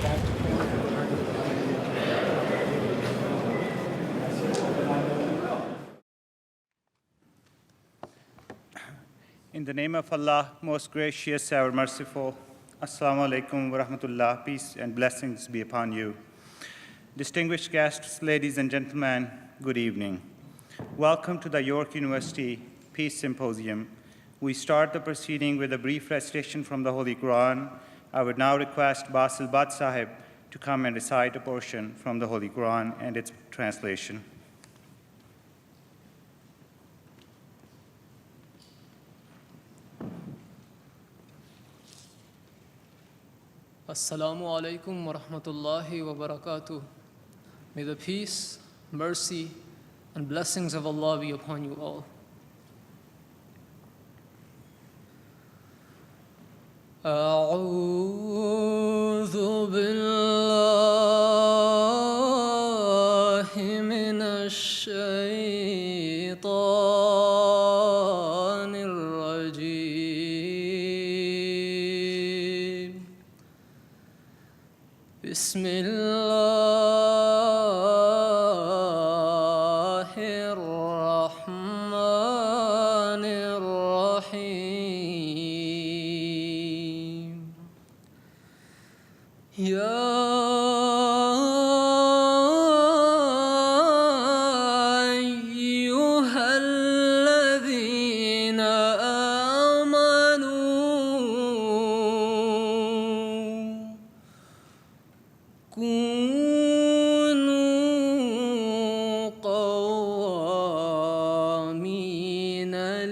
In the name of Allah, most gracious, ever merciful, Assalamu alaikum wa rahmatullah, peace and blessings be upon you. Distinguished guests, ladies and gentlemen, good evening. Welcome to the York University Peace Symposium. We start the proceeding with a brief recitation from the Holy Quran. I would now request Basil Bad Sahib to come and recite a portion from the Holy Quran and its translation. Assalamu alaikum wa rahmatullahi wa barakatuh. May the peace, mercy, and blessings of Allah be upon you all. أعوذ بالله من الشيطان الرجيم. بسم الله الرحمن الرحيم. يا أيها الذين آمنوا كونوا قوامين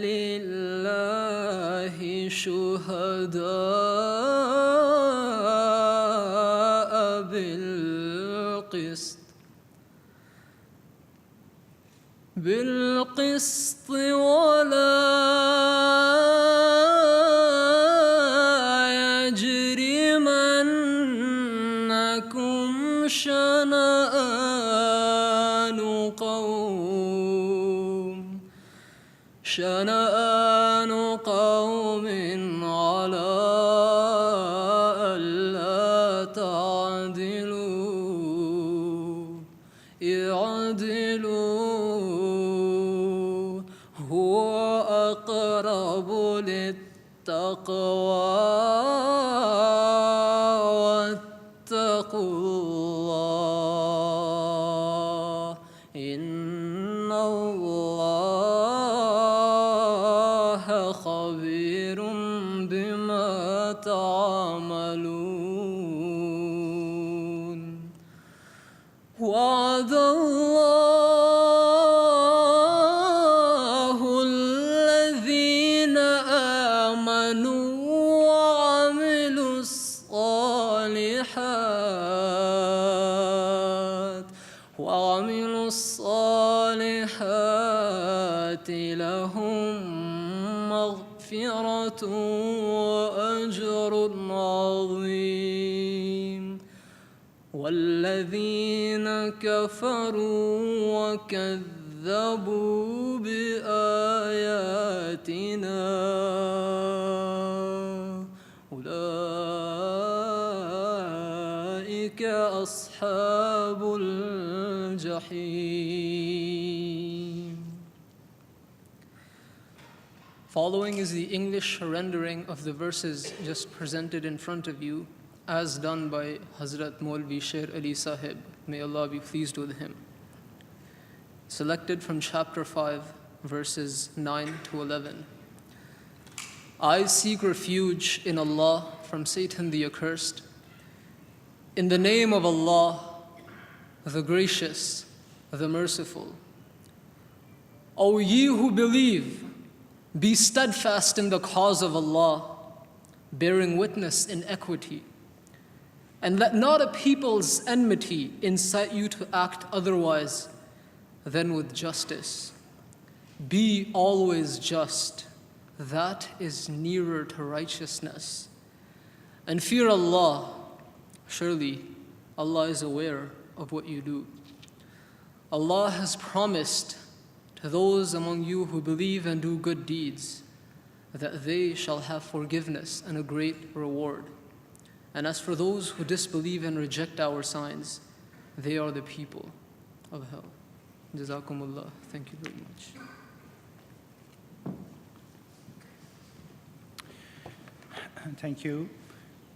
لله شهداء بالقسط ولا يجرمنكم شنآن قوم على ألا تعدلوا اعدلوا هو أقرب للتقوى واتقوا الله إن الله خبير بما تعملون. وعد الله الذين آمنوا وعملوا الصالحات لهم مغفرة وأجر عظيم. والذين كفروا وكذبوا بآياتنا أولئك أصحاب الجحيم. Following is the English rendering of the verses just presented in front of you, as done by Hazrat Maulvi Sher Ali Sahib, may Allah be pleased with him. Selected from chapter 5, verses 9 to 11. I seek refuge in Allah from Satan the accursed. In the name of Allah, the gracious, the merciful. O ye who believe, be steadfast in the cause of Allah, bearing witness in equity. And let not a people's enmity incite you to act otherwise than with justice. Be always just. That is nearer to righteousness. And fear Allah. Surely Allah is aware of what you do. Allah has promised to those among you who believe and do good deeds that they shall have forgiveness and a great reward. And as for those who disbelieve and reject our signs, they are the people of hell. Jazakumullah. Thank you very much. Thank you.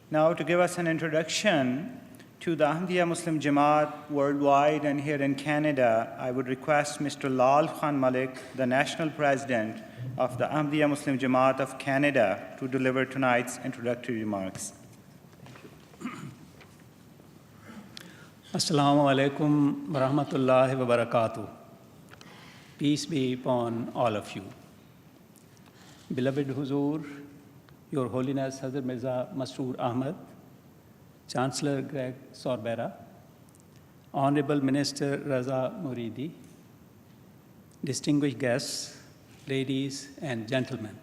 Now, to give us an introduction to the Ahmadiyya Muslim Jamaat worldwide and here in Canada, I would request Mr. Lal Khan Malik, the National President of the Ahmadiyya Muslim Jamaat of Canada, to deliver tonight's introductory remarks. Assalamu alaikum wa rahmatullahi wa barakatuh. Peace be upon all of you. Beloved Huzur, Your Holiness Hazrat Mirza Masroor Ahmad, Chancellor Greg Sorbera, Honorable Minister Raza Muridi, distinguished guests, ladies and gentlemen.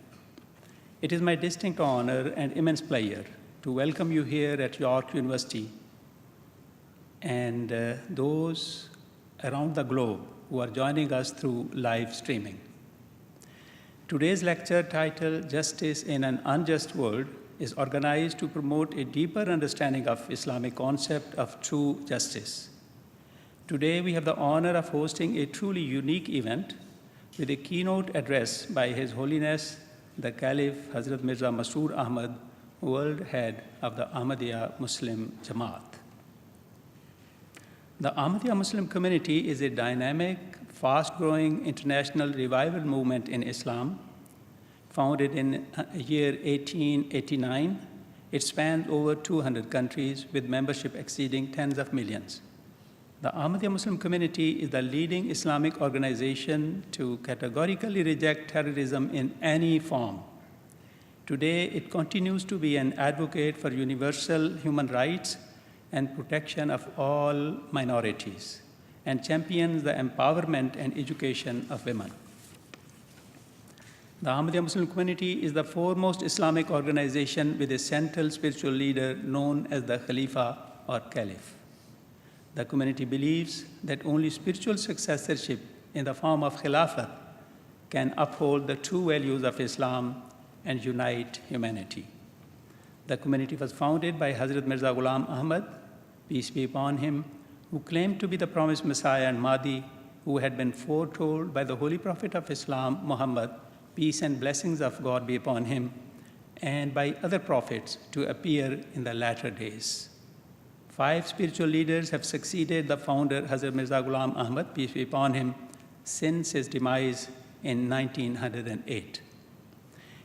It is my distinct honor and immense pleasure to welcome you here at York University and those around the globe who are joining us through live streaming. Today's lecture, titled Justice in an Unjust World, is organized to promote a deeper understanding of Islamic concept of true justice. Today, we have the honor of hosting a truly unique event with a keynote address by His Holiness, the Caliph Hazrat Mirza Masroor Ahmad, world head of the Ahmadiyya Muslim Jamaat. The Ahmadiyya Muslim community is a dynamic, fast-growing international revival movement in Islam. Founded in year 1889, it spans over 200 countries with membership exceeding tens of millions. The Ahmadiyya Muslim community is the leading Islamic organization to categorically reject terrorism in any form. Today, it continues to be an advocate for universal human rights and protection of all minorities, and champions the empowerment and education of women. The Ahmadiyya Muslim community is the foremost Islamic organization with a central spiritual leader known as the Khalifa or Caliph. The community believes that only spiritual successorship in the form of Khilafat can uphold the true values of Islam and unite humanity. The community was founded by Hazrat Mirza Ghulam Ahmad, peace be upon him, who claimed to be the promised Messiah and Mahdi, who had been foretold by the Holy Prophet of Islam, Muhammad, peace and blessings of God be upon him, and by other prophets to appear in the latter days. 5 spiritual leaders have succeeded the founder, Hazrat Mirza Ghulam Ahmad, peace be upon him, since his demise in 1908.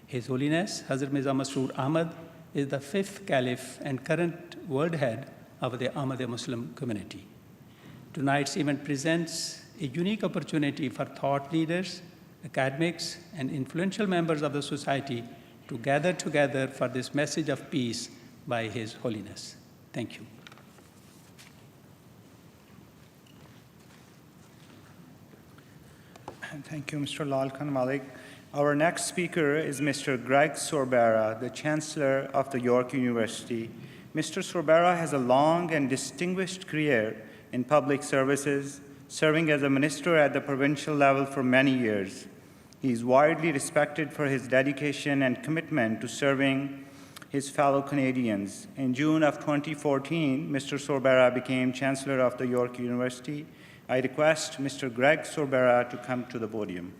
His Holiness, Hazrat Mirza Masroor Ahmad, is the 5th Caliph and current world head of the Ahmadiyya Muslim community. Tonight's event presents a unique opportunity for thought leaders, academics, and influential members of the society to gather together for this message of peace by His Holiness. Thank you. Thank you, Mr. Lal Khan Malik. Our next speaker is Mr. Greg Sorbera, the Chancellor of the York University. Mr. Sorbera has a long and distinguished career in public services, serving as a minister at the provincial level for many years. He is widely respected for his dedication and commitment to serving his fellow Canadians. In June of 2014, Mr. Sorbera became Chancellor of the York University. I request Mr. Greg Sorbera to come to the podium.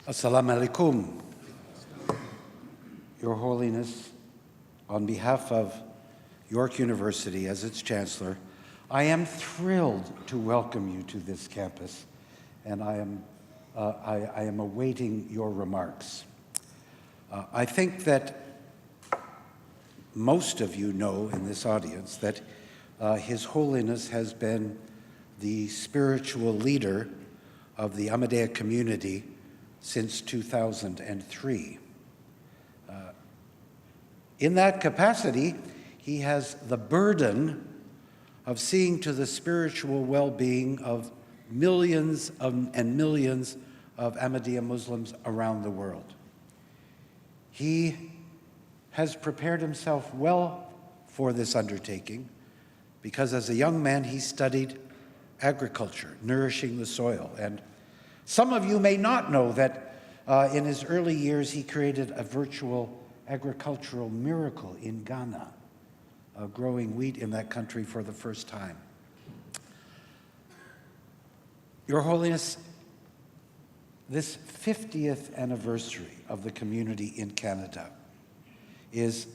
Assalamu alaikum. Your Holiness, on behalf of York University as its Chancellor, I am thrilled to welcome you to this campus, and I am awaiting your remarks. I think that most of you know in this audience that His Holiness has been the spiritual leader of the Ahmadiyya community since 2003. In that capacity, he has the burden of seeing to the spiritual well-being of millions and millions of Ahmadiyya Muslims around the world. He has prepared himself well for this undertaking because as a young man he studied agriculture, nourishing the soil, and Some of you may not know that in his early years he created a virtual agricultural miracle in Ghana, growing wheat in that country for the first time. Your Holiness, this 50th anniversary of the community in Canada is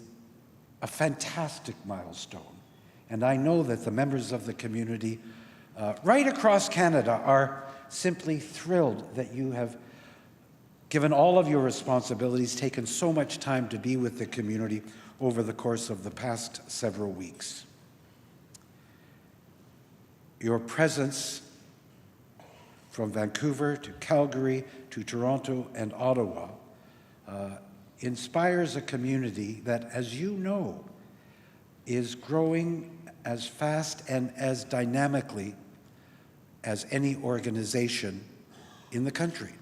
a fantastic milestone. And I know that the members of the community right across Canada are simply thrilled that you have, given all of your responsibilities, taken so much time to be with the community over the course of the past several weeks. Your presence from Vancouver to Calgary to Toronto and Ottawa inspires a community that, as you know, is growing as fast and as dynamically as any organization in the country,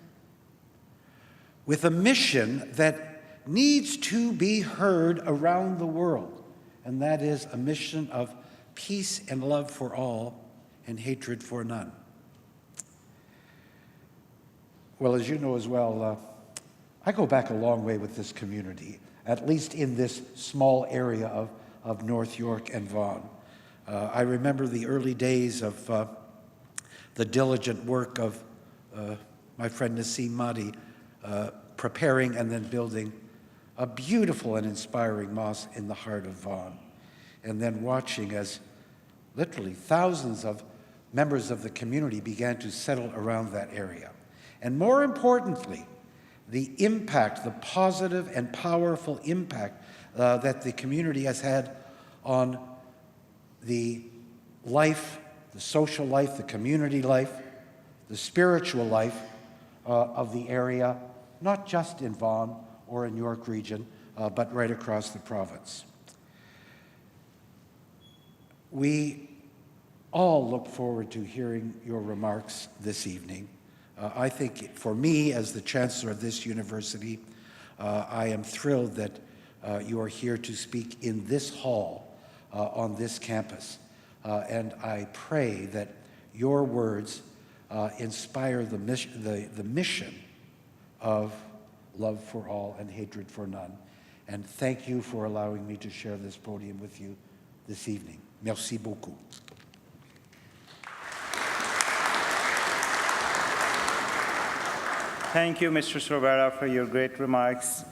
with a mission that needs to be heard around the world, and that is a mission of peace and love for all and hatred for none. Well, as you know as well, I go back a long way with this community, at least in this small area of North York and Vaughan. I remember the early days of the diligent work of my friend Nassim Mahdi, preparing and then building a beautiful and inspiring mosque in the heart of Vaughan, and then watching as literally thousands of members of the community began to settle around that area. And more importantly, the impact, the positive and powerful impact that the community has had on the life, the social life, the community life, the spiritual life of the area, not just in Vaughan or in York region, but right across the province. We all look forward to hearing your remarks this evening. I think for me, as the Chancellor of this university, I am thrilled that you are here to speak in this hall on this campus. And I pray that your words inspire the mission of love for all and hatred for none. And thank you for allowing me to share this podium with you this evening. Merci beaucoup. Thank you, Mr. Sorvera, for your great remarks.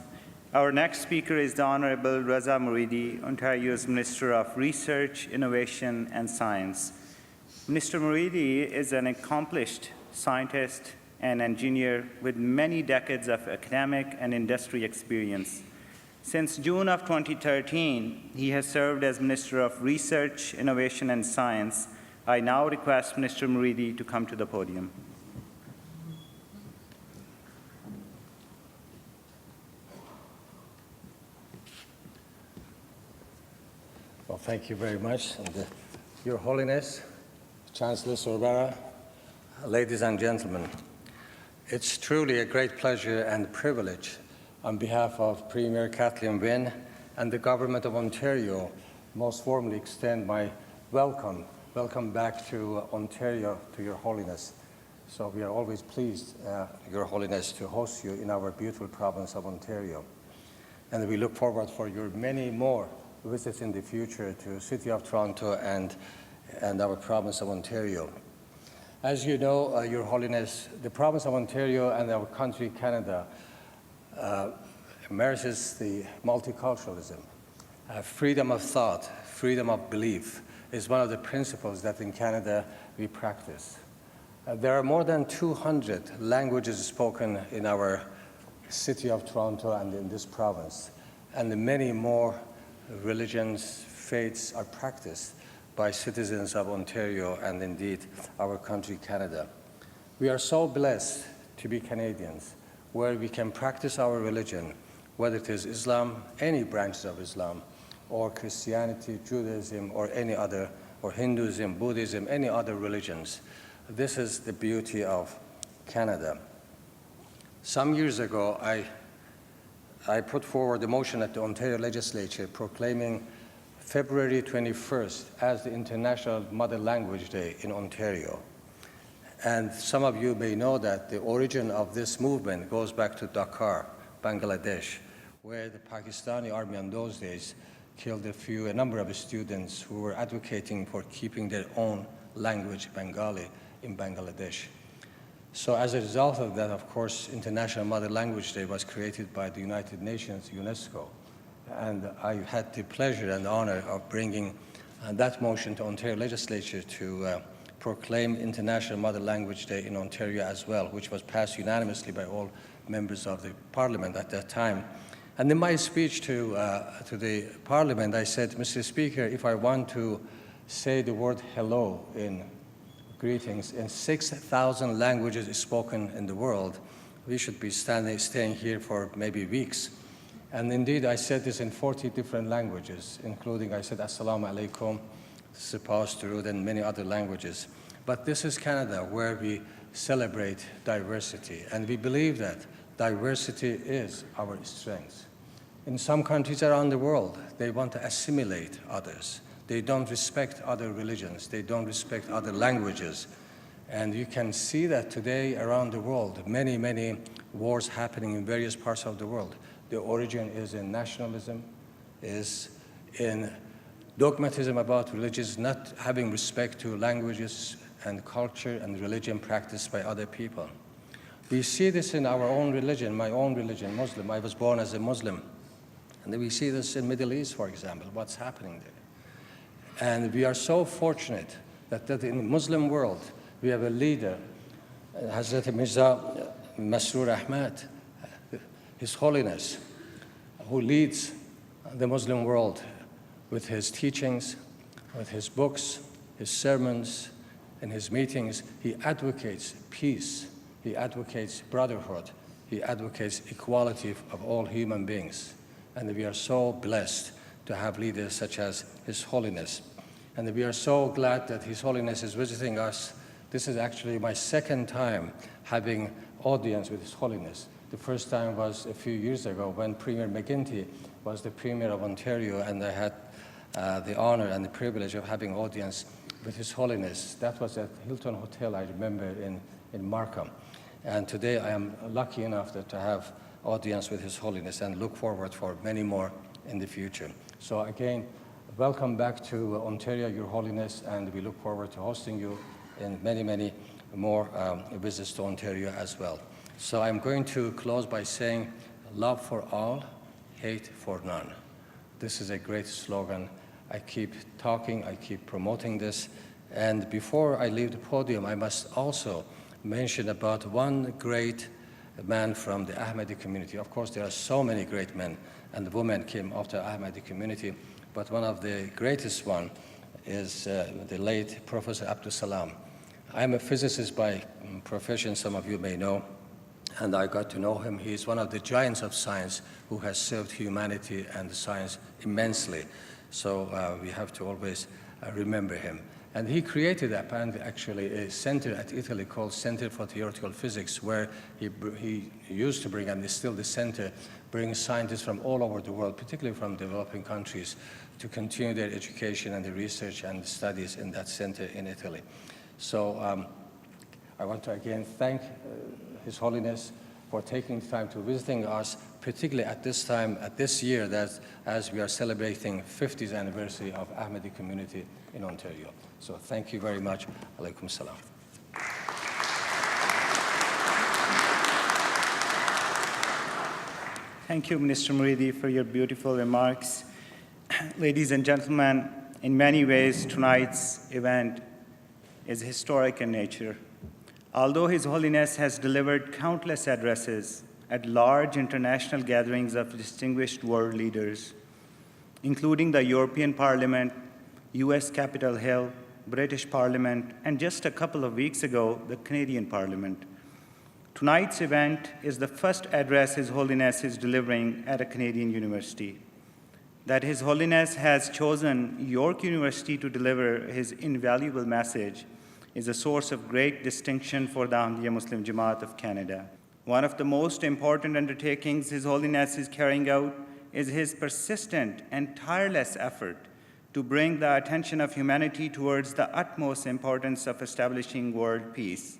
Our next speaker is the Honorable Raza Moridi, Ontario's Minister of Research, Innovation, and Science. Mr. Moridi is an accomplished scientist and engineer with many decades of academic and industry experience. Since June of 2013, he has served as Minister of Research, Innovation, and Science. I now request Mr. Moridi to come to the podium. Well, thank you very much. And, Your Holiness, Chancellor Sorvera, ladies and gentlemen, it's truly a great pleasure and privilege on behalf of Premier Kathleen Wynne and the Government of Ontario, most warmly extend my welcome back to Ontario, to Your Holiness. So we are always pleased, Your Holiness, to host you in our beautiful province of Ontario. And we look forward for your many more visits in the future to the City of Toronto and our province of Ontario. As you know, Your Holiness, the province of Ontario and our country, Canada, embraces the multiculturalism. Freedom of thought, freedom of belief is one of the principles that in Canada we practice. There are more than 200 languages spoken in our City of Toronto and in this province, and many more religions, faiths are practiced by citizens of Ontario and indeed our country, Canada. We are so blessed to be Canadians, where we can practice our religion, whether it is Islam, any branches of Islam, or Christianity, Judaism, or any other, or Hinduism, Buddhism, any other religions. This is the beauty of Canada. Some years ago, I put forward a motion at the Ontario Legislature proclaiming February 21st as the International Mother Language Day in Ontario. And some of you may know that the origin of this movement goes back to Dhaka, Bangladesh, where the Pakistani army in those days killed a number of students who were advocating for keeping their own language, Bengali, in Bangladesh. So as a result of that, of course, International Mother Language Day was created by the United Nations, UNESCO. And I had the pleasure and honor of bringing that motion to Ontario Legislature to proclaim International Mother Language Day in Ontario as well, which was passed unanimously by all members of the Parliament at that time. And in my speech to the Parliament, I said, Mr. Speaker, if I want to say the word hello in greetings in 6,000 languages spoken in the world, we should be staying here for maybe weeks. And indeed, I said this in 40 different languages, including, I said, Assalamu alaikum, supposed to, and many other languages. But this is Canada, where we celebrate diversity, and we believe that diversity is our strength. In some countries around the world, they want to assimilate others. They don't respect other religions. They don't respect other languages. And you can see that today around the world, many, many wars happening in various parts of the world. The origin is in nationalism, is in dogmatism about religions, not having respect to languages and culture and religion practiced by other people. We see this in our own religion, my own religion, Muslim. I was born as a Muslim. And we see this in the Middle East, for example, what's happening there. And we are so fortunate that in the Muslim world, we have a leader, Hazrat Mirza Masroor Ahmad, His Holiness, who leads the Muslim world with his teachings, with his books, his sermons, and his meetings. He advocates peace, he advocates brotherhood, he advocates equality of all human beings. And we are so blessed to have leaders such as His Holiness. And we are so glad that His Holiness is visiting us. This is actually my second time having audience with His Holiness. The first time was a few years ago when Premier McGuinty was the Premier of Ontario, and I had the honor and the privilege of having audience with His Holiness. That was at Hilton Hotel, I remember, in Markham. And today I am lucky enough to have audience with His Holiness and look forward for many more in the future. So again, welcome back to Ontario, Your Holiness, and we look forward to hosting you in many, many more visits to Ontario as well. So I'm going to close by saying, love for all, hate for none. This is a great slogan. I keep talking, I keep promoting this. And before I leave the podium, I must also mention about one great man from the Ahmadi community. Of course, there are so many great men and women came after Ahmadi community, but one of the greatest one is the late Professor Abdus-Salam. I'm a physicist by profession, some of you may know, and I got to know him. He's one of the giants of science who has served humanity and science immensely. So we have to always remember him. And he created apparently actually a center at Italy called Center for Theoretical Physics, where he used to bring, and is still the center, bring scientists from all over the world, particularly from developing countries, to continue their education and the research and the studies in that center in Italy. So I want to again thank His Holiness for taking the time to visiting us, particularly at this time, at this year, that as we are celebrating 50th anniversary of Ahmadi community in Ontario. So thank you very much. Alaikum salam. Thank you, Minister Muridi, for your beautiful remarks. Ladies and gentlemen, in many ways, tonight's event is historic in nature. Although His Holiness has delivered countless addresses at large international gatherings of distinguished world leaders, including the European Parliament, US Capitol Hill, British Parliament, and just a couple of weeks ago, the Canadian Parliament, tonight's event is the first address His Holiness is delivering at a Canadian university. That His Holiness has chosen York University to deliver his invaluable message is a source of great distinction for the Ahmadiyya Muslim Jamaat of Canada. One of the most important undertakings His Holiness is carrying out is his persistent and tireless effort to bring the attention of humanity towards the utmost importance of establishing world peace.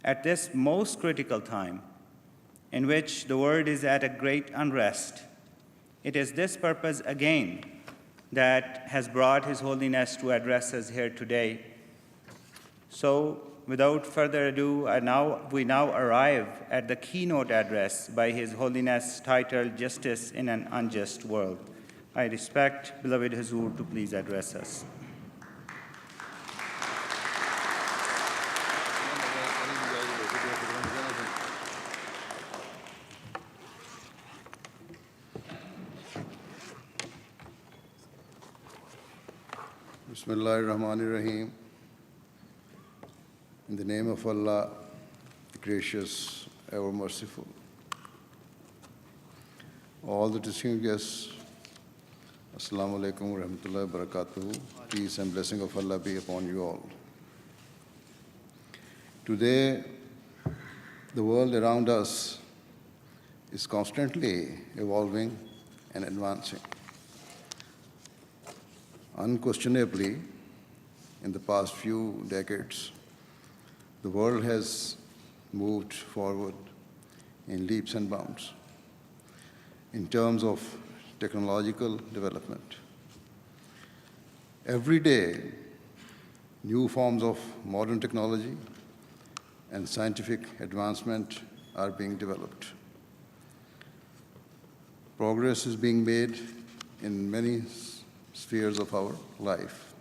At this most critical time, in which the world is at a great unrest, it is this purpose again that has brought His Holiness to address us here today. So, without further ado, we now arrive at the keynote address by His Holiness titled Justice in an Unjust World. I respect beloved Hazur to please address us. Bismillahir Rahmanir Rahim. In the name of Allah, the gracious, ever merciful. All the distinguished guests, Assalamu alaikum wa rahmatullahi wa barakatuhu. Peace and blessing of Allah be upon you all. Today, the world around us is constantly evolving and advancing. Unquestionably, in the past few decades, the world has moved forward in leaps and bounds in terms of technological development. Every day, new forms of modern technology and scientific advancement are being developed. Progress is being made in many spheres of our life.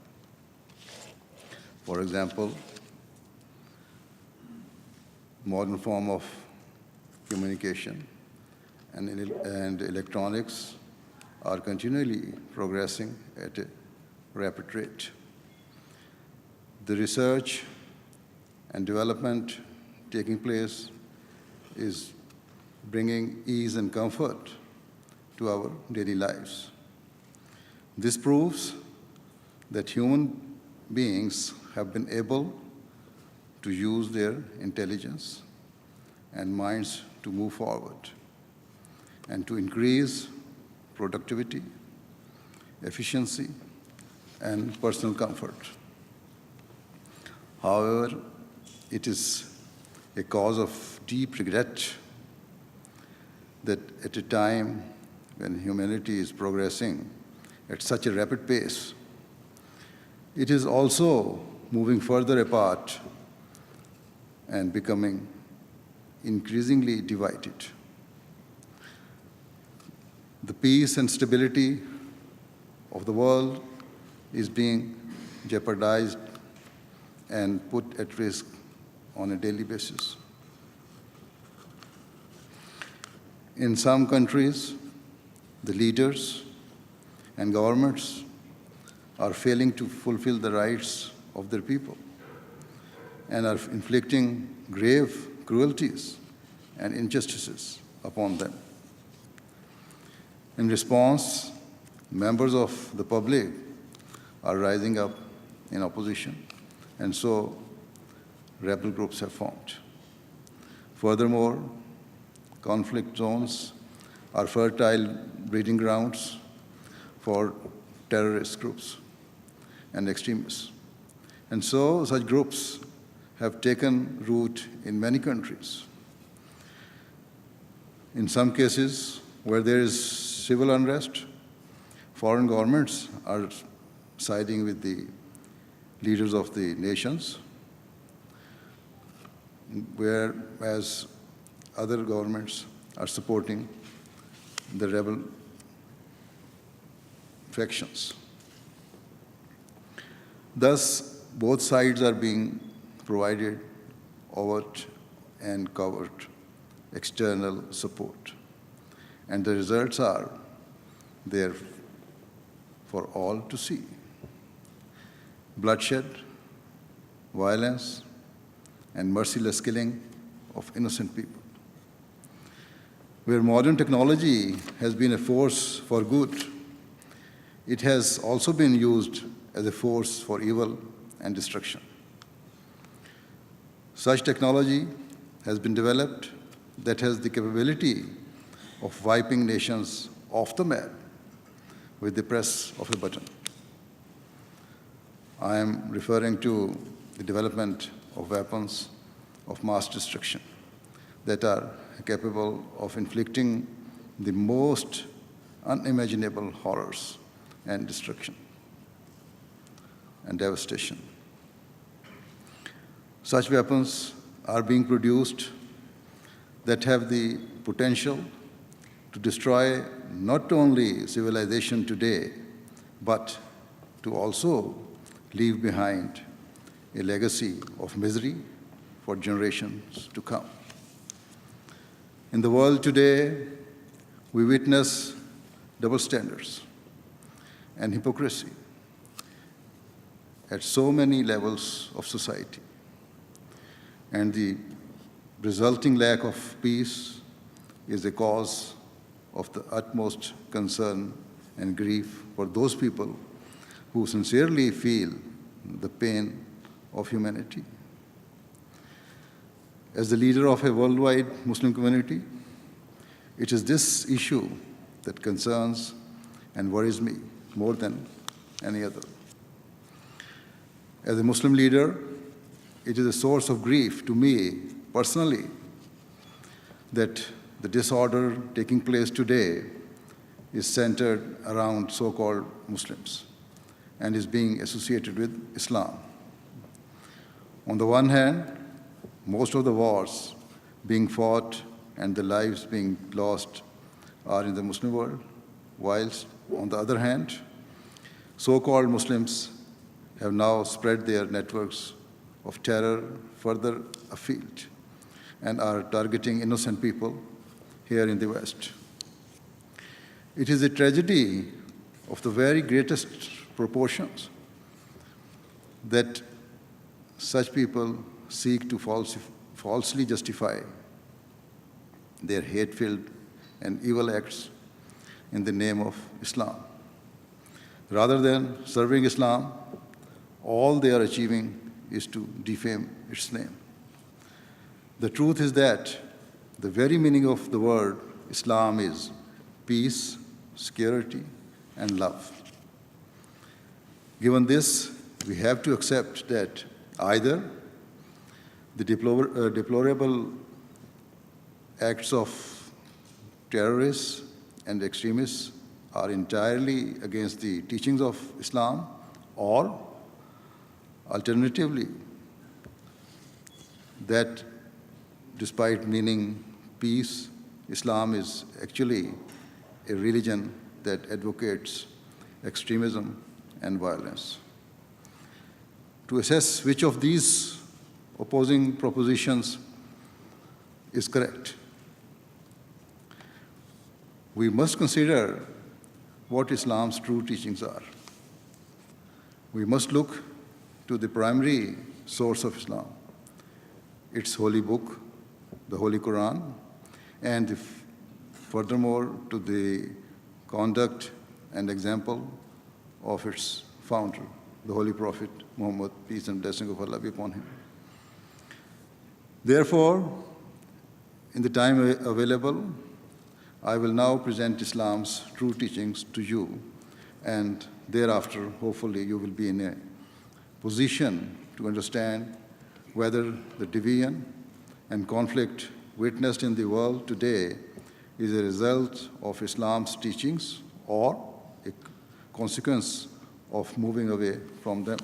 For example, modern form of communication and electronics are continually progressing at a rapid rate. The research and development taking place is bringing ease and comfort to our daily lives. This proves that human beings have been able to use their intelligence and minds to move forward and to increase productivity, efficiency, and personal comfort. However, it is a cause of deep regret that at a time when humanity is progressing at such a rapid pace, it is also moving further apart and becoming increasingly divided. The peace and stability of the world is being jeopardized and put at risk on a daily basis. In some countries, the leaders and governments are failing to fulfill the rights of their people and are inflicting grave cruelties and injustices upon them. In response, members of the public are rising up in opposition, and so rebel groups have formed. Furthermore, conflict zones are fertile breeding grounds for terrorist groups and extremists. And so such groups have taken root in many countries. In some cases where there is civil unrest, foreign governments are siding with the leaders of the nations, whereas other governments are supporting the rebel factions. Thus, both sides are being provided overt and covert external support. And the results are there for all to see. Bloodshed, violence, and merciless killing of innocent people. Where modern technology has been a force for good, it has also been used as a force for evil and destruction. Such technology has been developed that has the capability of wiping nations off the map with the press of a button. I am referring to the development of weapons of mass destruction that are capable of inflicting the most unimaginable horrors and destruction and devastation. Such weapons are being produced that have the potential to destroy not only civilization today, but to also leave behind a legacy of misery for generations to come. In the world today, we witness double standards and hypocrisy at so many levels of society. And the resulting lack of peace is a cause of the utmost concern and grief for those people who sincerely feel the pain of humanity. As the leader of a worldwide Muslim community, it is this issue that concerns and worries me more than any other. As a Muslim leader, it is a source of grief to me personally that the disorder taking place today is centered around so-called Muslims and is being associated with Islam. On the one hand, most of the wars being fought and the lives being lost are in the Muslim world, whilst on the other hand, so-called Muslims have now spread their networks of terror further afield and are targeting innocent people here in the West. It is a tragedy of the very greatest proportions that such people seek to falsely justify their hate-filled and evil acts in the name of Islam. Rather than serving Islam, all they are achieving is to defame its name. The truth is that the very meaning of the word Islam is peace, security, and love. Given this, we have to accept that either the deplorable acts of terrorists and extremists are entirely against the teachings of Islam, or alternatively, that despite meaning peace, Islam is actually a religion that advocates extremism and violence. To assess which of these opposing propositions is correct, we must consider what Islam's true teachings are. We must look to the primary source of Islam, its holy book, the Holy Quran, and furthermore to the conduct and example of its founder, the Holy Prophet Muhammad, peace and blessing of Allah be upon him. Therefore, in the time available, I will now present Islam's true teachings to you, and thereafter, hopefully, you will be in a position to understand whether the division and conflict witnessed in the world today is a result of Islam's teachings or a consequence of moving away from them.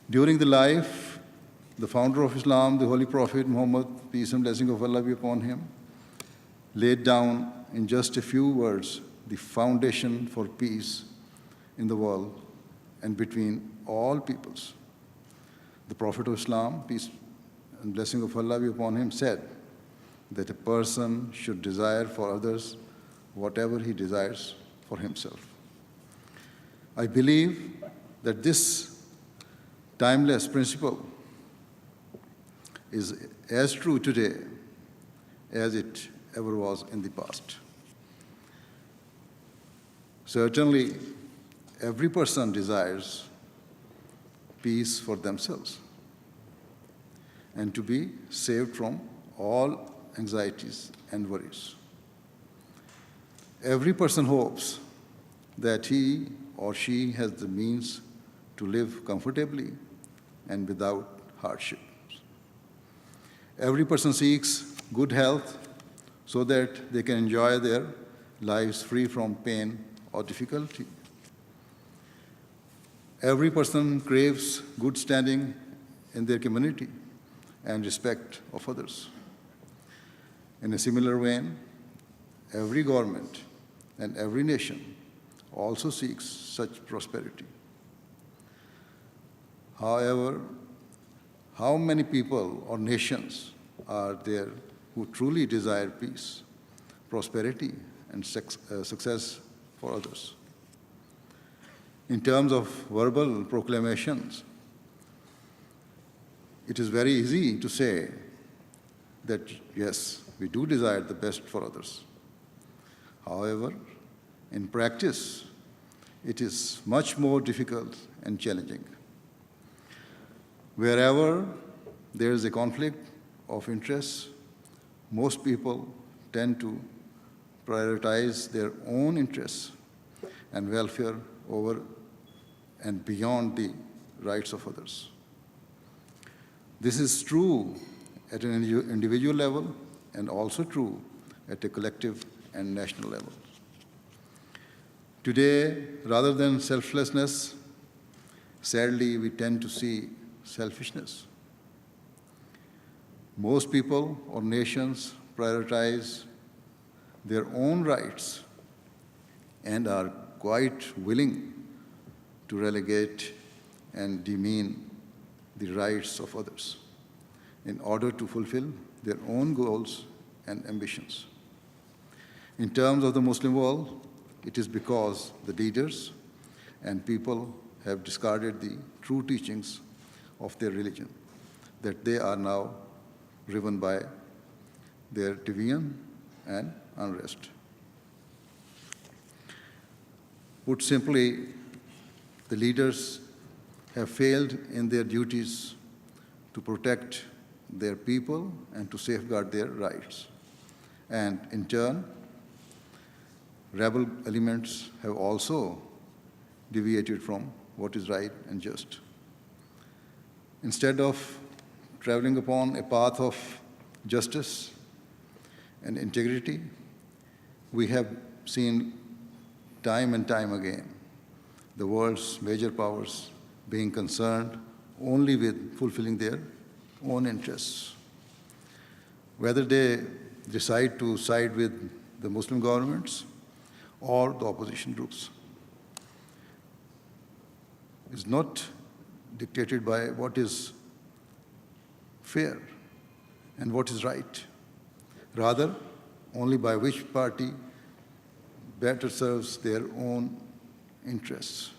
During the life, the founder of Islam, the Holy Prophet Muhammad, peace and blessing of Allah be upon him, laid down in just a few words the foundation for peace in the world and between all peoples. The Prophet of Islam, peace and blessing of Allah be upon him, said that a person should desire for others whatever he desires for himself. I believe that this timeless principle is as true today as it ever was in the past. Certainly, every person desires peace for themselves and to be saved from all anxieties and worries. Every person hopes that he or she has the means to live comfortably and without hardship. Every person seeks good health so that they can enjoy their lives free from pain or difficulty. Every person craves good standing in their community and respect of others. In a similar vein, every government and every nation also seeks such prosperity. However, how many people or nations are there who truly desire peace, prosperity, and success for others? In terms of verbal proclamations, it is very easy to say that, yes, we do desire the best for others. However, in practice, it is much more difficult and challenging. Wherever there is a conflict of interests, most people tend to prioritize their own interests and welfare over and beyond the rights of others. This is true at an individual level and also true at a collective and national level. Today, rather than selflessness, sadly, we tend to see selfishness. Most people or nations prioritize their own rights and are quite willing to relegate and demean the rights of others in order to fulfill their own goals and ambitions. In terms of the Muslim world, it is because the leaders and people have discarded the true teachings of their religion that they are now driven by their deviance and unrest. Put simply, the leaders have failed in their duties to protect their people and to safeguard their rights. And in turn, rebel elements have also deviated from what is right and just. Instead of traveling upon a path of justice and integrity, we have seen time and time again the world's major powers being concerned only with fulfilling their own interests. Whether they decide to side with the Muslim governments or the opposition groups is not dictated by what is fair and what is right, rather only by which party better serves their own interests.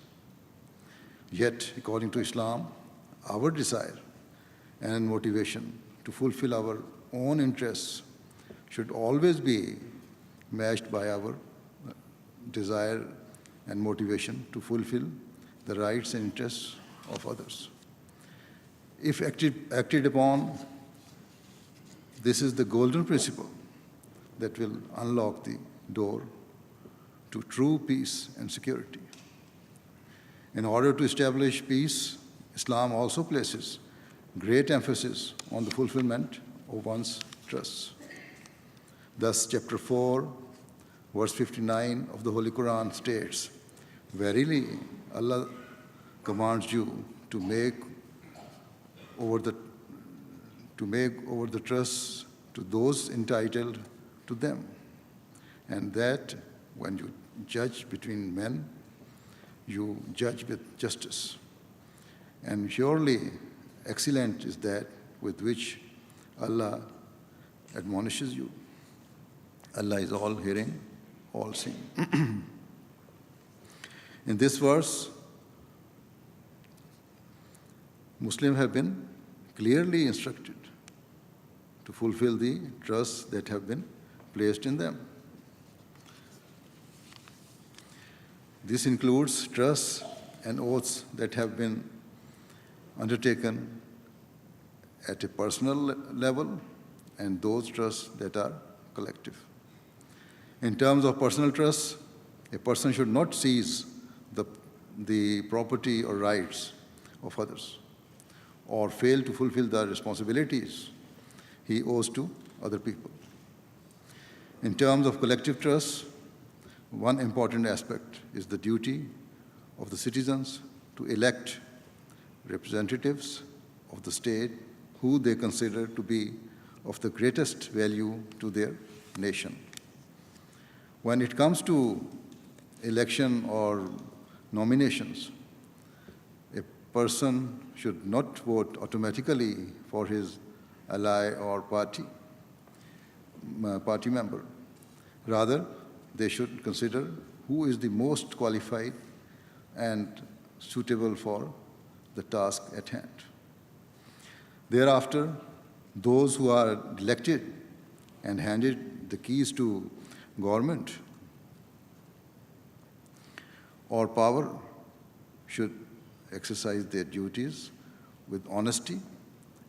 Yet, according to Islam, our desire and motivation to fulfill our own interests should always be matched by our desire and motivation to fulfill the rights and interests of others. If acted upon, this is the golden principle that will unlock the door to true peace and security. In order to establish peace, Islam also places great emphasis on the fulfillment of one's trusts. Thus, chapter 4, verse 59 of the Holy Quran states, "Verily, Allah commands you to make over the trusts to those entitled to them, and that when you judge between men, you judge with justice. And surely excellent is that with which Allah admonishes you. Allah is all hearing, all seeing." In this verse, Muslims have been clearly instructed to fulfill the trusts that have been placed in them. This includes trusts and oaths that have been undertaken at a personal level and those trusts that are collective. In terms of personal trusts, a person should not seize the property or rights of others or fail to fulfill the responsibilities he owes to other people. In terms of collective trust, one important aspect is the duty of the citizens to elect representatives of the state who they consider to be of the greatest value to their nation. When it comes to election or nominations, a person should not vote automatically for his ally or party member. Rather, they should consider who is the most qualified and suitable for the task at hand. Thereafter, those who are elected and handed the keys to government or power should exercise their duties with honesty,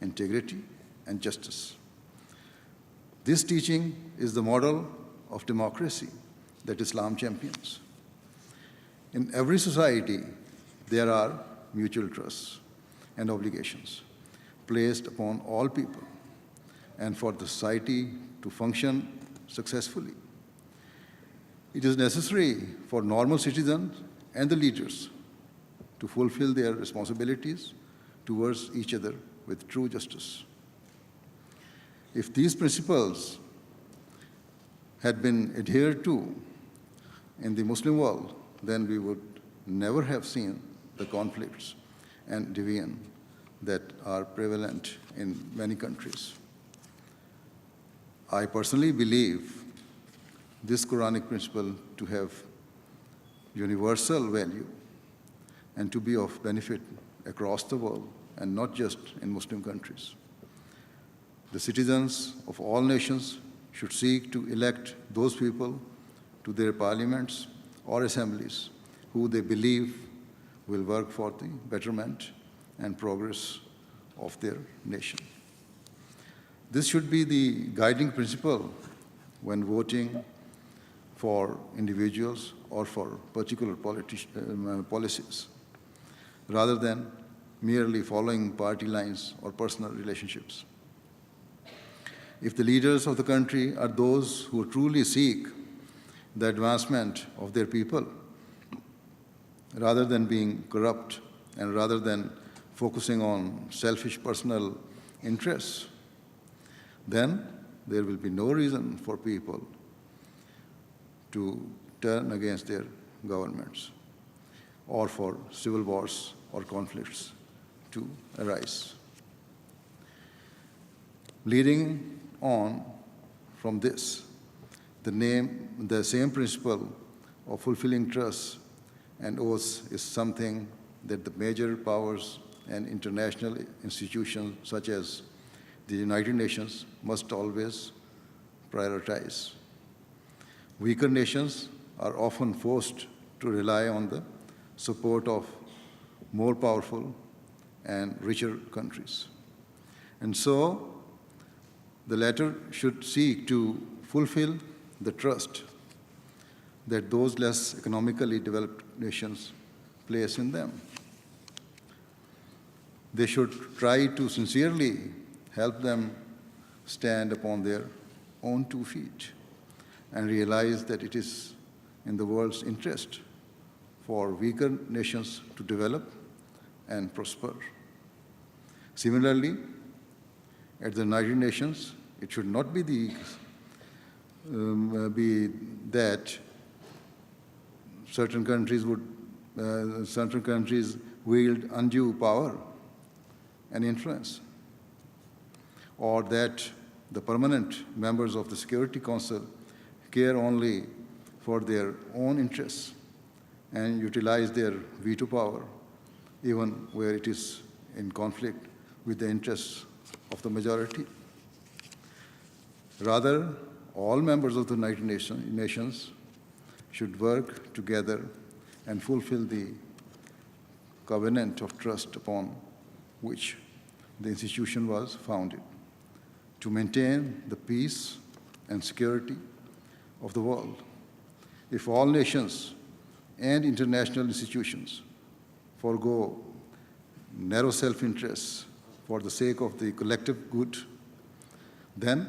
integrity, and justice. This teaching is the model of democracy that Islam champions. In every society, there are mutual trusts and obligations placed upon all people and for the society to function successfully. It is necessary for normal citizens and the leaders to fulfill their responsibilities towards each other with true justice. If these principles had been adhered to in the Muslim world, then we would never have seen the conflicts and division that are prevalent in many countries. I personally believe this Quranic principle to have universal value and to be of benefit across the world and not just in Muslim countries. The citizens of all nations should seek to elect those people to their parliaments or assemblies who they believe will work for the betterment and progress of their nation. This should be the guiding principle when voting for individuals or for particular policies, rather than merely following party lines or personal relationships. If the leaders of the country are those who truly seek the advancement of their people, rather than being corrupt and rather than focusing on selfish personal interests, then there will be no reason for people to turn against their governments or for civil wars or conflicts to arise. Leading on from this, the same principle of fulfilling trust and oaths is something that the major powers and international institutions such as the United Nations must always prioritize. Weaker nations are often forced to rely on the support of more powerful and richer countries. And so, the latter should seek to fulfill the trust that those less economically developed nations place in them. They should try to sincerely help them stand upon their own 2 feet and realize that it is in the world's interest for weaker nations to develop and prosper. Similarly, at the United Nations, it should not be that certain countries wield undue power and influence, or that the permanent members of the Security Council care only for their own interests and utilize their veto power even where it is in conflict with the interests of the majority. Rather, all members of the United Nations should work together and fulfill the covenant of trust upon which the institution was founded, to maintain the peace and security of the world. If all nations and international institutions forego narrow self-interests for the sake of the collective good, then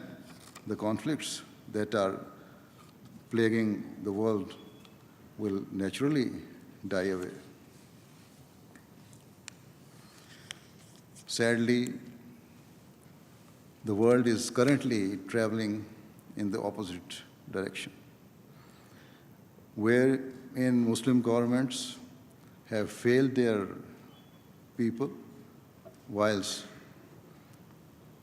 the conflicts that are plaguing the world will naturally die away. Sadly, the world is currently traveling in the opposite direction, wherein Muslim governments have failed their people, whilst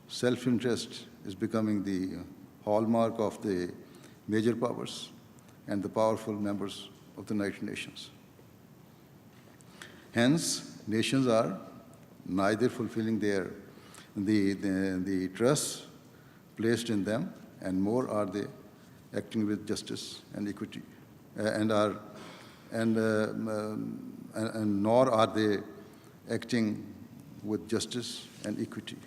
self-interest is becoming the hallmark of the major powers and the powerful members of the United Nations. Hence, nations are neither fulfilling the trust placed in them, and more are they acting with justice and equity, and nor are they acting with justice and equity.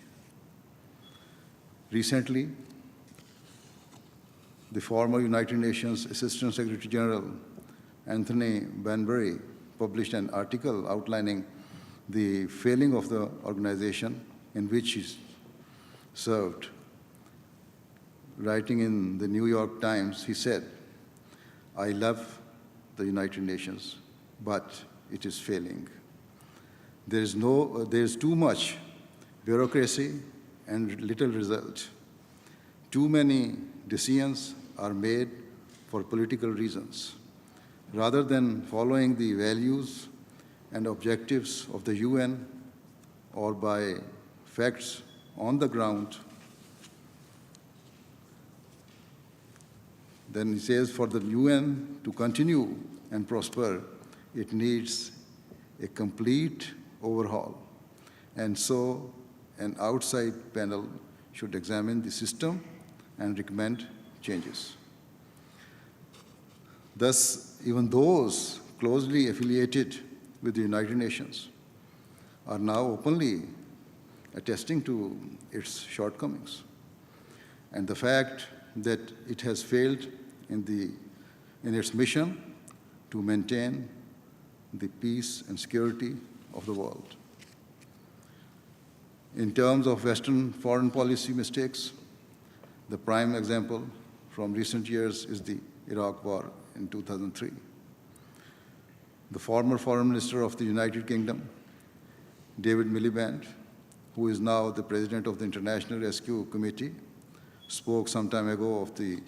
Recently, the former United Nations Assistant Secretary General Anthony Banbury published an article outlining the failing of the organization in which he served. Writing in the New York Times, he said, "I love the United Nations, but it is failing. There is too much bureaucracy and little result. Too many decisions are made for political reasons, rather than following the values and objectives of the UN or by facts on the ground." Then he says, for the UN to continue and prosper, it needs a complete overhaul. And so an outside panel should examine the system and recommend changes. Thus, even those closely affiliated with the United Nations are now openly attesting to its shortcomings and the fact that it has failed in its mission to maintain the peace and security of the world. In terms of Western foreign policy mistakes, the prime example from recent years is the Iraq War in 2003. The former Foreign Minister of the United Kingdom, David Miliband, who is now the President of the International Rescue Committee, spoke some time ago of the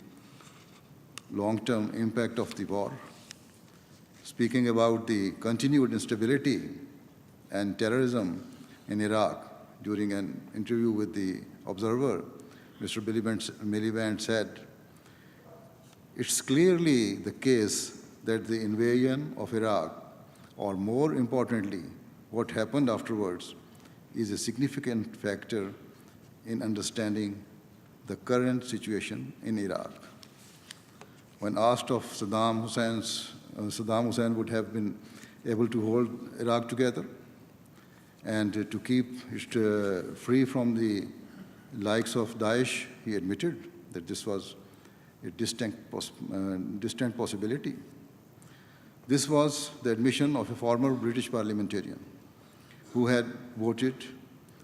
long-term impact of the war. Speaking about the continued instability and terrorism in Iraq during an interview with the Observer, Mr. Miliband said, "It's clearly the case that the invasion of Iraq, or more importantly, what happened afterwards, is a significant factor in understanding the current situation in Iraq." When asked if Saddam Hussein would have been able to hold Iraq together and to keep it free from the likes of Daesh, he admitted that this was a distant possibility. This was the admission of a former British parliamentarian who had voted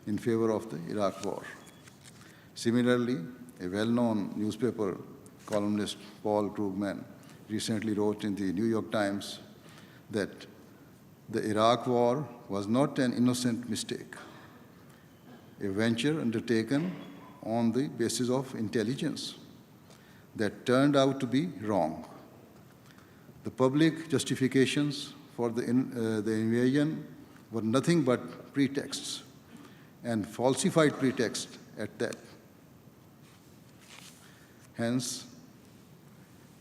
in favor of the Iraq War. Similarly, a well-known newspaper columnist, Paul Krugman, recently wrote in the New York Times that the Iraq War was not an innocent mistake, a venture undertaken on the basis of intelligence that turned out to be wrong. The public justifications for the invasion were nothing but pretexts, and falsified pretexts at that. Hence,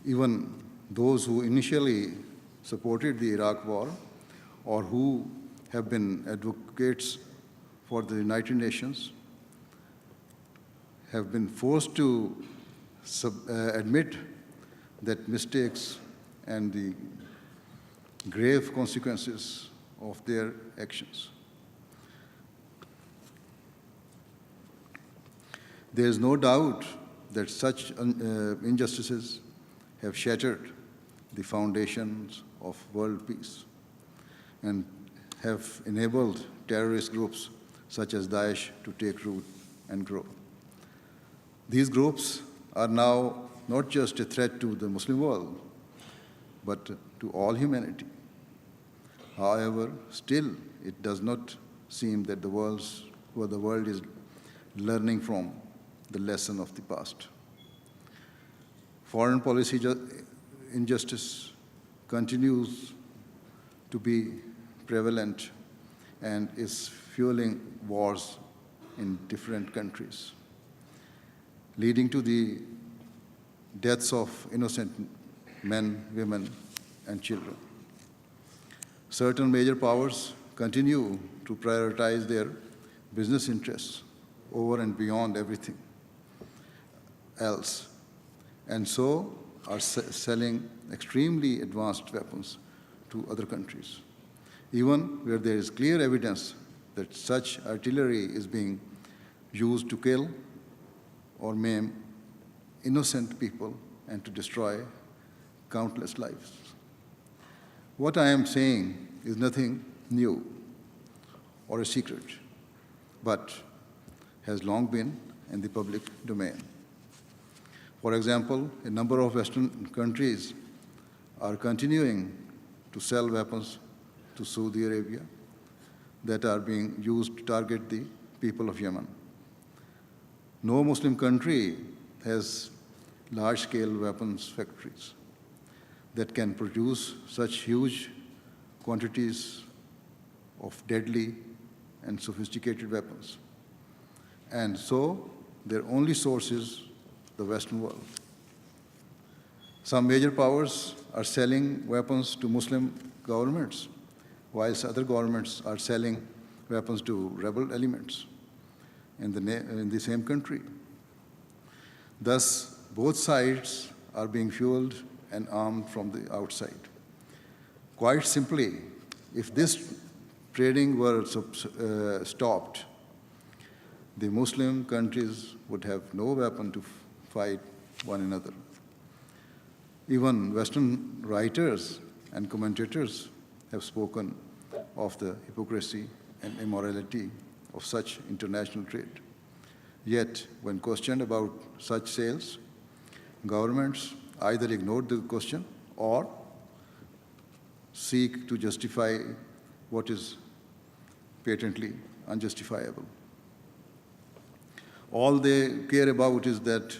even those who initially supported the Iraq War or who have been advocates for the United Nations have been forced to admit that mistakes and the grave consequences of their actions. There is no doubt that such injustices have shattered the foundations of world peace and have enabled terrorist groups such as Daesh to take root and grow. These groups are now not just a threat to the Muslim world, but to all humanity. However, still, it does not seem that the world is learning from the lesson of the past. Foreign policy injustice continues to be prevalent and is fueling wars in different countries, leading to the deaths of innocent men, women, and children. Certain major powers continue to prioritize their business interests over and beyond everything else, and so are selling extremely advanced weapons to other countries, even where there is clear evidence that such artillery is being used to kill or maim innocent people and to destroy countless lives. What I am saying is nothing new or a secret, but has long been in the public domain. For example, a number of Western countries are continuing to sell weapons to Saudi Arabia that are being used to target the people of Yemen. No Muslim country has large-scale weapons factories that can produce such huge quantities of deadly and sophisticated weapons. And so their only source is the Western world. Some major powers are selling weapons to Muslim governments, whilst other governments are selling weapons to rebel elements in the same country. Thus, both sides are being fueled and armed from the outside. Quite simply, if this trading were stopped, the Muslim countries would have no weapon to fight one another. Even Western writers and commentators have spoken of the hypocrisy and immorality of such international trade. Yet, when questioned about such sales, governments either ignore the question or seek to justify what is patently unjustifiable. All they care about is that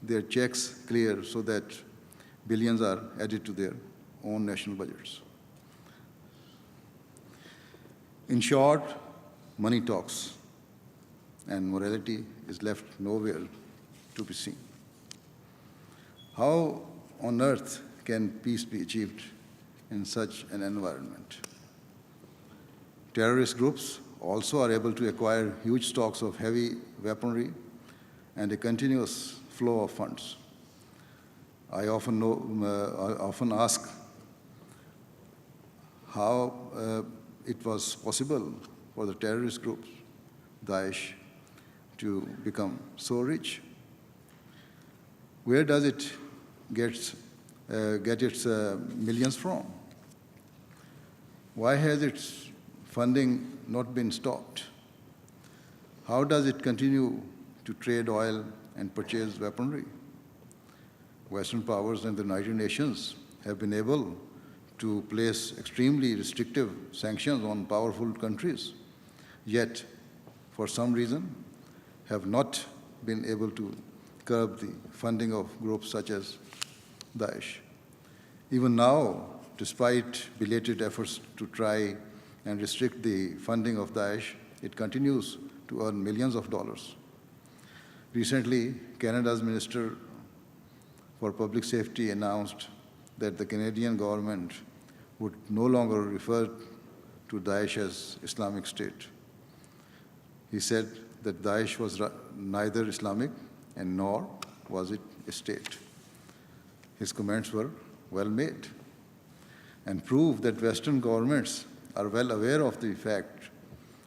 their checks clear so that billions are added to their own national budgets. In short, money talks, and morality is left nowhere to be seen. How on earth can peace be achieved in such an environment? Terrorist groups also are able to acquire huge stocks of heavy weaponry and a continuous flow of funds. I often ask how it was possible for the terrorist groups, Daesh, to become so rich. Where does it get its millions from? Why has its funding not been stopped? How does it continue to trade oil and purchase weaponry? Western powers and the United Nations have been able to place extremely restrictive sanctions on powerful countries, yet, for some reason, have not been able to curb the funding of groups such as Daesh. Even now, despite belated efforts to try and restrict the funding of Daesh, it continues to earn millions of dollars. Recently, Canada's Minister for Public Safety announced that the Canadian government would no longer refer to Daesh as Islamic State. He said that Daesh was neither Islamic and nor was it a state. His comments were well made and prove that Western governments are well aware of the fact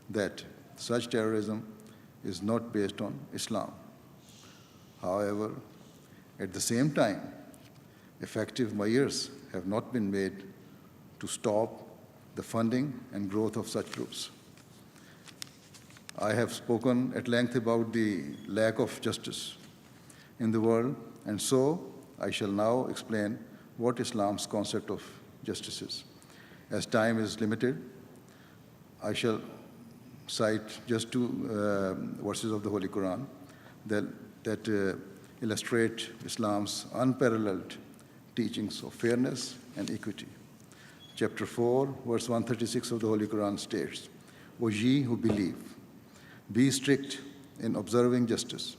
that such terrorism is not based on Islam. However, at the same time, effective measures have not been made to stop the funding and growth of such groups. I have spoken at length about the lack of justice in the world, and so I shall now explain what Islam's concept of justice is. As time is limited, I shall cite just two verses of the Holy Quran that illustrate Islam's unparalleled teachings of fairness and equity. Chapter 4, verse 136 of the Holy Quran states, O ye who believe, be strict in observing justice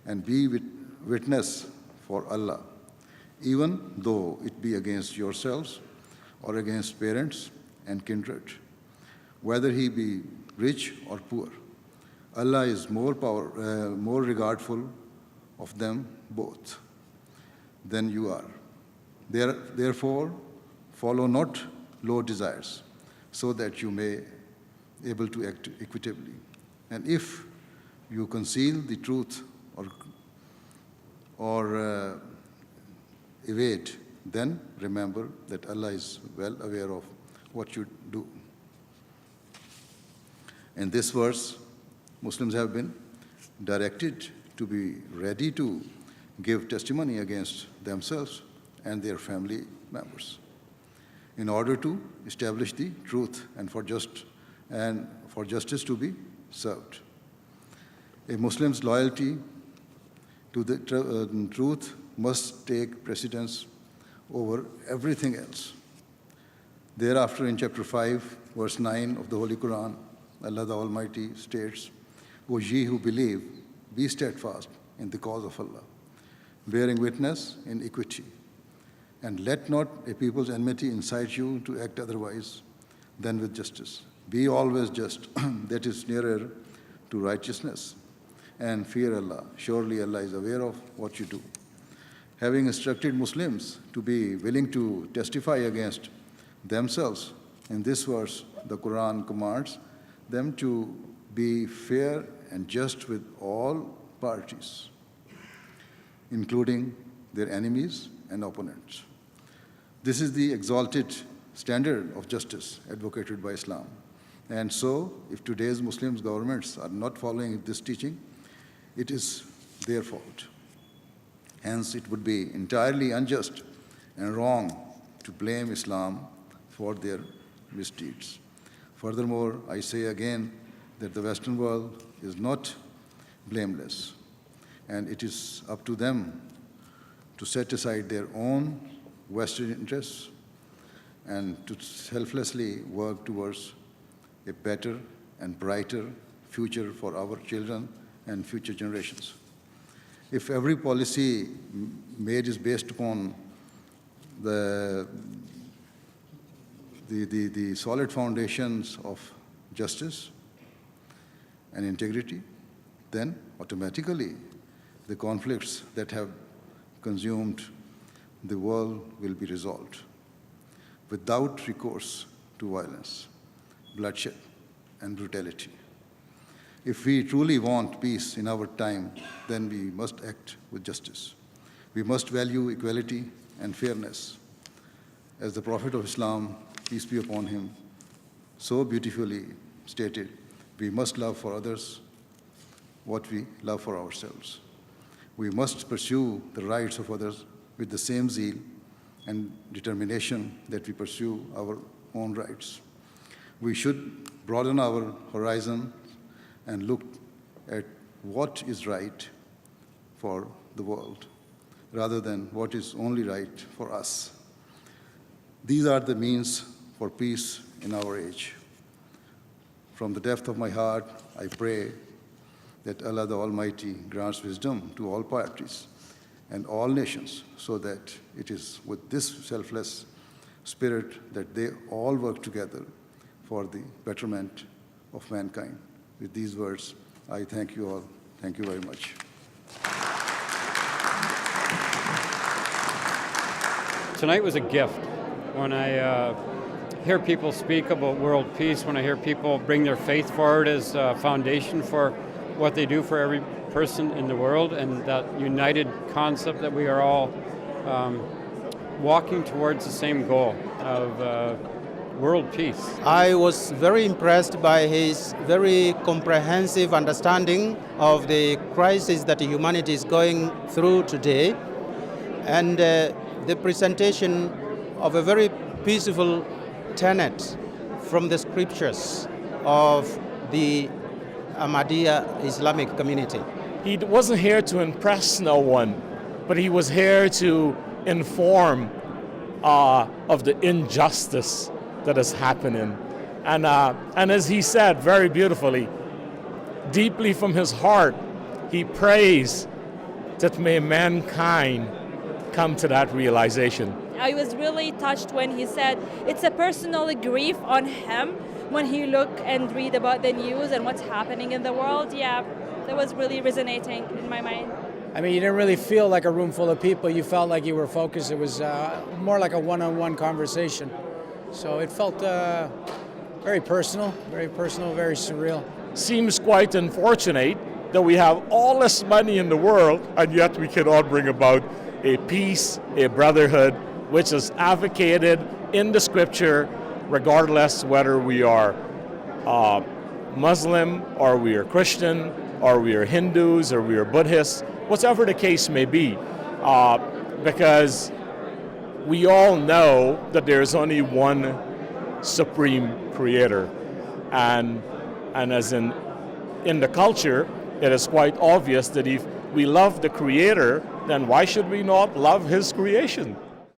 and be witness for Allah, even though it be against yourselves or against parents and kindred, whether he be rich or poor. Allah is more regardful of them both than you are. Therefore, follow not low desires, so that you may able to act equitably. And if you conceal the truth or evade, then remember that Allah is well aware of what you do. In this verse, Muslims have been directed to be ready to give testimony against themselves and their family members in order to establish the truth and for justice to be served. A Muslim's loyalty to the truth must take precedence over everything else. Thereafter, in chapter 5, verse 9 of the Holy Quran, Allah the Almighty states, O ye who believe, be steadfast in the cause of Allah, bearing witness in equity, and let not a people's enmity incite you to act otherwise than with justice. Be always just, that is nearer to righteousness, and fear Allah. Surely Allah is aware of what you do. Having instructed Muslims to be willing to testify against themselves, in this verse, the Quran commands them to be fair and just with all parties, including their enemies and opponents. This is the exalted standard of justice advocated by Islam. And so, if today's Muslim governments are not following this teaching, it is their fault. Hence, it would be entirely unjust and wrong to blame Islam for their misdeeds. Furthermore, I say again that the Western world is not blameless, and it is up to them to set aside their own Western interests and to selflessly work towards a better and brighter future for our children and future generations. If every policy made is based upon the solid foundations of justice and integrity, then automatically the conflicts that have consumed the world will be resolved without recourse to violence, bloodshed, and brutality. If we truly want peace in our time, then we must act with justice. We must value equality and fairness. As the Prophet of Islam, peace be upon him, so beautifully stated, we must love for others what we love for ourselves. We must pursue the rights of others with the same zeal and determination that we pursue our own rights. We should broaden our horizon and look at what is right for the world, rather than what is only right for us. These are the means for peace in our age. From the depth of my heart, I pray that Allah the Almighty grants wisdom to all parties and all nations, so that it is with this selfless spirit that they all work together for the betterment of mankind. With these words, I thank you all. Thank you very much. Tonight was a gift. When I hear people speak about world peace, when I hear people bring their faith forward as a foundation for what they do for every person in the world, and that united concept that we are all walking towards the same goal of world peace. I was very impressed by his very comprehensive understanding of the crisis that humanity is going through today, and the presentation of a very peaceful tenet from the scriptures of the Ahmadiyya Islamic community. He wasn't here to impress no one, but he was here to inform of the injustice that is happening. And as he said very beautifully, deeply from his heart, he prays that may mankind come to that realization. I was really touched when he said it's a personal grief on him when he look and read about the news and what's happening in the world. Yeah, that was really resonating in my mind. I mean, you didn't really feel like a room full of people. You felt like you were focused. It was more like a one-on-one conversation. So it felt very personal, very surreal. Seems quite unfortunate that we have all this money in the world and yet we cannot bring about a peace, a brotherhood, which is advocated in the scripture, regardless whether we are Muslim or we are Christian or we are Hindus or we are Buddhists, whatever the case may be, because we all know that there's only one supreme creator. And as in the culture, it is quite obvious that if we love the creator, then why should we not love his creation?